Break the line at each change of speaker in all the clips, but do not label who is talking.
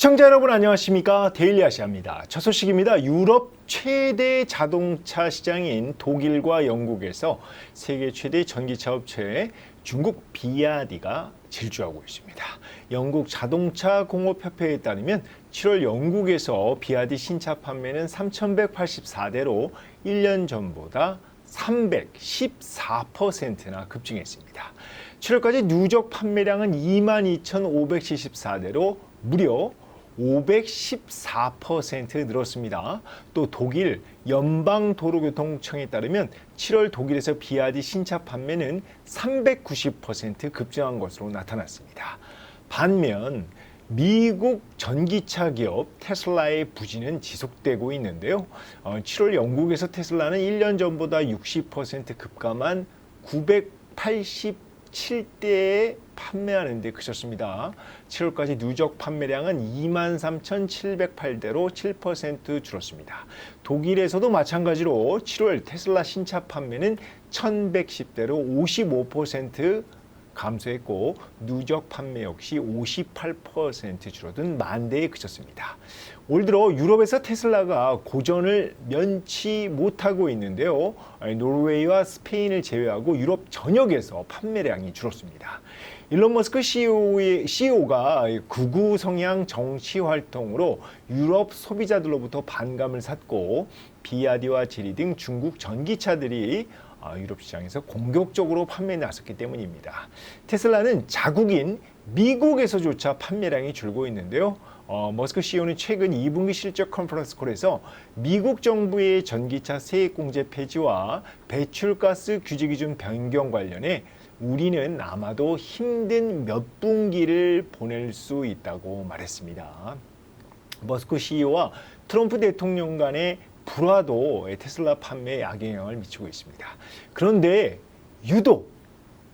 시청자 여러분 안녕하십니까? 데일리 아시아입니다. 첫 소식입니다. 유럽 최대 자동차 시장인 독일과 영국에서 세계 최대 전기차 업체 중국 비야디가 질주하고 있습니다. 영국 자동차 공업협회에 따르면 7월 영국에서 비야디 신차 판매는 3,184대로 1년 전보다 314%나 급증했습니다. 7월까지 누적 판매량은 22,574대로 무려 514% 늘었습니다. 또 독일 연방도로교통청에 따르면 7월 독일에서 비야디 신차 판매는 390% 급증한 것으로 나타났습니다. 반면 미국 전기차 기업 테슬라의 부진은 지속되고 있는데요. 7월 영국에서 테슬라는 1년 전보다 60% 급감한 987대에 판매하는 데 그쳤습니다. 7월까지 누적 판매량은 23,708대로 7% 줄었습니다. 독일에서도 마찬가지로 7월 테슬라 신차 판매는 1,110대로 55% 감소했고 누적 판매 역시 58% 줄어든 10,000대에 그쳤습니다. 올 들어 유럽에서 테슬라가 고전을 면치 못하고 있는데요. 노르웨이와 스페인을 제외하고 유럽 전역에서 판매량이 줄었습니다. 일론 머스크 CEO가 극우 성향 정치 활동으로 유럽 소비자들로부터 반감을 샀고 비야디와 제리 등 중국 전기차들이 유럽 시장에서 공격적으로 판매에 나섰기 때문입니다. 테슬라는 자국인 미국에서조차 판매량이 줄고 있는데요. 머스크 CEO는 최근 2분기 실적 컨퍼런스 콜에서 미국 정부의 전기차 세액공제 폐지와 배출가스 규제 기준 변경 관련해 우리는 아마도 힘든 몇 분기를 보낼 수 있다고 말했습니다. 머스크 CEO와 트럼프 대통령 간의 불화도 테슬라 판매에 악영향을 미치고 있습니다. 그런데 유독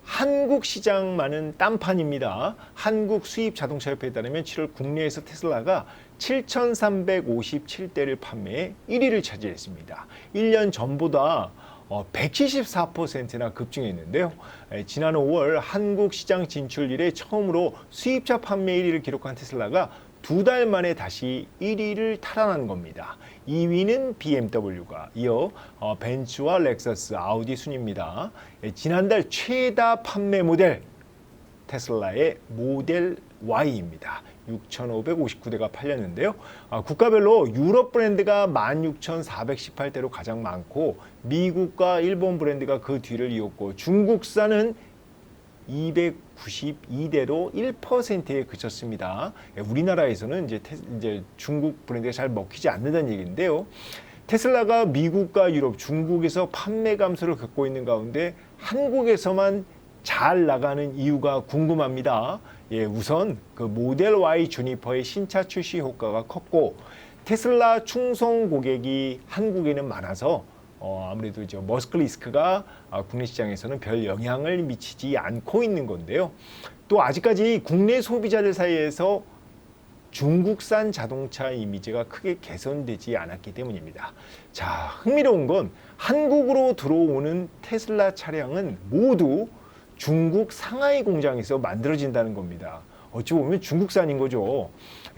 한국 시장만은 딴판입니다. 한국 수입 자동차협회에 따르면 7월 국내에서 테슬라가 7,357대를 판매해 1위를 차지했습니다. 1년 전보다 174%나 급증했는데요. 지난 5월 한국 시장 진출 이래 처음으로 수입차 판매 1위를 기록한 테슬라가 2달 만에 다시 1위를 탈환한 겁니다. 2위는 BMW가 이어 벤츠와 렉서스, 아우디 순입니다. 지난달 최다 판매 모델 테슬라의 모델 Y입니다. 6,559대가 팔렸는데요. 국가별로 유럽 브랜드가 16,418대로 가장 많고 미국과 일본 브랜드가 그 뒤를 이었고 중국산은 292대로 1%에 그쳤습니다. 우리나라에서는 이제 중국 브랜드가 잘 먹히지 않는다는 얘기인데요. 테슬라가 미국과 유럽, 중국에서 판매 감소를 겪고 있는 가운데 한국에서만 잘 나가는 이유가 궁금합니다. 우선 그 모델 Y 주니퍼의 신차 출시 효과가 컸고 테슬라 충성 고객이 한국에는 많아서 아무래도 머스크 리스크가 국내 시장에서는 별 영향을 미치지 않고 있는 건데요. 또 아직까지 국내 소비자들 사이에서 중국산 자동차 이미지가 크게 개선되지 않았기 때문입니다. 자, 흥미로운 건 한국으로 들어오는 테슬라 차량은 모두 중국 상하이 공장에서 만들어진다는 겁니다. 어찌 보면 중국산인 거죠.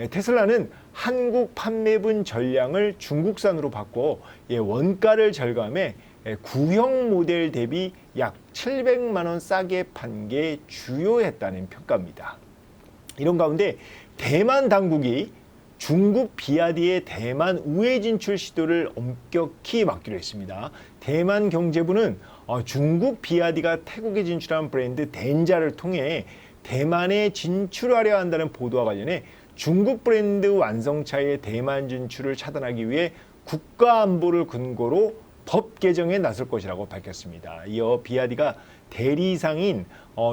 테슬라는 한국 판매분 전량을 중국산으로 바꿔 원가를 절감해 구형 모델 대비 약 700만 원 싸게 판 게 주요했다는 평가입니다. 이런 가운데 대만 당국이 중국 비야디의 대만 우회 진출 시도를 엄격히 막기로 했습니다. 대만 경제부는 중국 비야디가 태국에 진출한 브랜드 덴자를 통해 대만에 진출하려 한다는 보도와 관련해 중국 브랜드 완성차의 대만 진출을 차단하기 위해 국가 안보를 근거로 법 개정에 나설 것이라고 밝혔습니다. 이어 비야디가 대리상인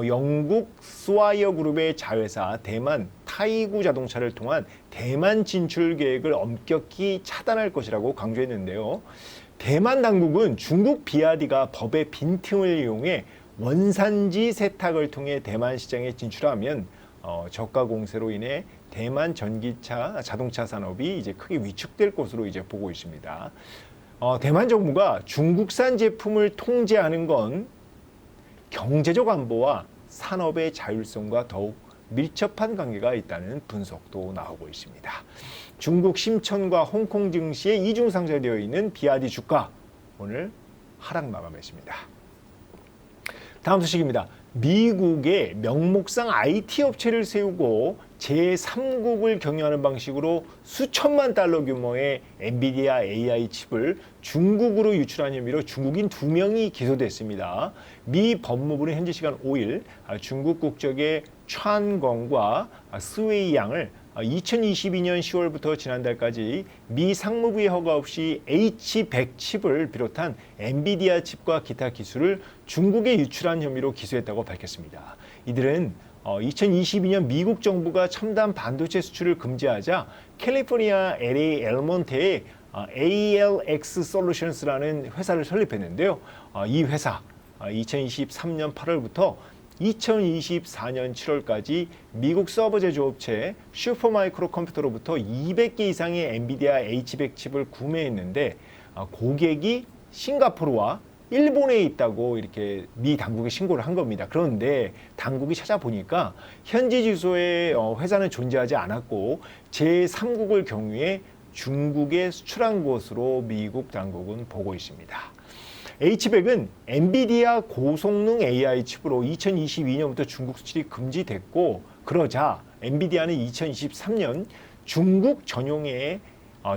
영국 스와이어 그룹의 자회사 대만 타이구 자동차를 통한 대만 진출 계획을 엄격히 차단할 것이라고 강조했는데요. 대만 당국은 중국 비야디가 법의 빈틈을 이용해 원산지 세탁을 통해 대만 시장에 진출하면 저가 공세로 인해 대만 전기차 자동차 산업이 이제 크게 위축될 것으로 이제 보고 있습니다. 대만 정부가 중국산 제품을 통제하는 건 경제적 안보와 산업의 자율성과 더욱 밀접한 관계가 있다는 분석도 나오고 있습니다. 중국 심천과 홍콩 증시에 이중 상장되어 있는 비아디 주가 오늘 하락 마감했습니다. 다음 소식입니다. 미국의 명목상 IT 업체를 세우고 제3국을 경영하는 방식으로 수천만 달러 규모의 엔비디아 AI 칩을 중국으로 유출한 혐의로 중국인 2명이 기소됐습니다. 미 법무부는 현지 시간 5일 중국 국적의 찬건과 스웨이 양을 2022년 10월부터 지난달까지 미 상무부의 허가 없이 H100 칩을 비롯한 엔비디아 칩과 기타 기술을 중국에 유출한 혐의로 기소했다고 밝혔습니다. 이들은 2022년 미국 정부가 첨단 반도체 수출을 금지하자 캘리포니아 LA 엘몬테에 ALX 솔루션스라는 회사를 설립했는데요. 이 회사 2023년 8월부터 2024년 7월까지 미국 서버 제조업체 슈퍼마이크로 컴퓨터로부터 200개 이상의 엔비디아 H100 칩을 구매했는데 고객이 싱가포르와 일본에 있다고 이렇게 미 당국에 신고를 한 겁니다. 그런데 당국이 찾아보니까 현지 주소에 회사는 존재하지 않았고 제3국을 경유해 중국에 수출한 것으로 미국 당국은 보고 있습니다. H100은 엔비디아 고성능 AI 칩으로 2022년부터 중국 수출이 금지됐고 그러자 엔비디아는 2023년 중국 전용의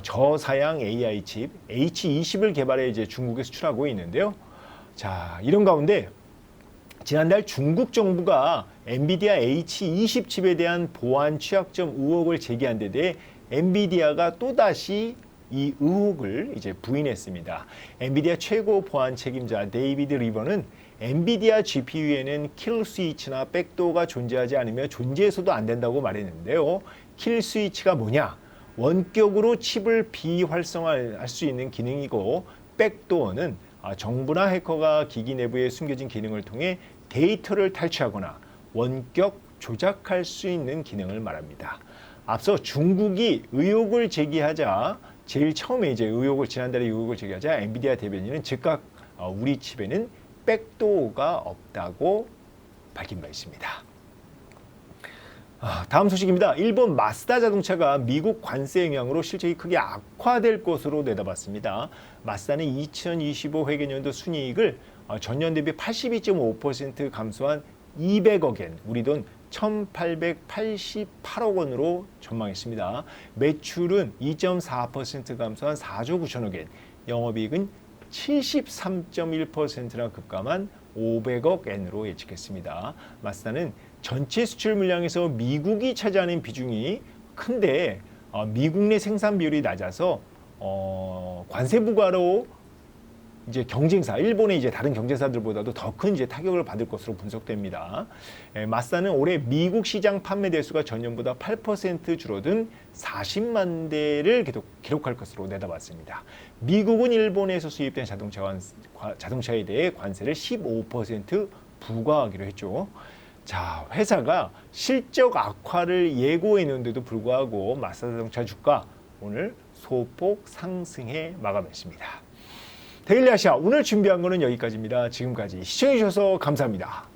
저사양 AI 칩 H20을 개발해 이제 중국에 수출하고 있는데요. 자, 이런 가운데 지난달 중국 정부가 엔비디아 H20 칩에 대한 보안 취약점 의혹을 제기한 데 대해 엔비디아가 또다시 이 의혹을 이제 부인했습니다. 엔비디아 최고 보안 책임자 데이비드 리버는 엔비디아 GPU에는 킬 스위치나 백도어가 존재하지 않으며 존재해서도 안 된다고 말했는데요. 킬 스위치가 뭐냐? 원격으로 칩을 비활성화할 수 있는 기능이고 백도어는 정부나 해커가 기기 내부에 숨겨진 기능을 통해 데이터를 탈취하거나 원격 조작할 수 있는 기능을 말합니다. 앞서 중국이 의혹을 제기하자 제일 처음에 이제 지난달에 의혹을 제기하자 엔비디아 대변인은 즉각 우리 칩에는 백도어가 없다고 밝힌 바 있습니다. 다음 소식입니다. 일본 마쓰다 자동차가 미국 관세 영향으로 실적이 크게 악화될 것으로 내다봤습니다. 마쓰다는 2025 회계년도 순이익을 전년 대비 82.5% 감소한 200억 엔, 우리 돈 1,888억 원으로 전망했습니다. 매출은 2.4% 감소한 4조 9천억 엔, 영업이익은 73.1%나 급감한 500억 엔으로 예측했습니다. 마쓰다는 전체 수출 물량에서 미국이 차지하는 비중이 큰데 미국 내 생산 비율이 낮아서 관세 부과로 이제 경쟁사, 일본의 이제 다른 경쟁사들보다도 더 큰 이제 타격을 받을 것으로 분석됩니다. 마쓰다는 올해 미국 시장 판매 대수가 전년보다 8% 줄어든 40만 대를 기록할 것으로 내다봤습니다. 미국은 일본에서 수입된 자동차에 대해 관세를 15% 부과하기로 했죠. 자, 회사가 실적 악화를 예고했는데도 불구하고 마쓰다 자동차 주가 오늘 소폭 상승해 마감했습니다. 데일리 아시아 오늘 준비한 거는 여기까지입니다. 지금까지 시청해 주셔서 감사합니다.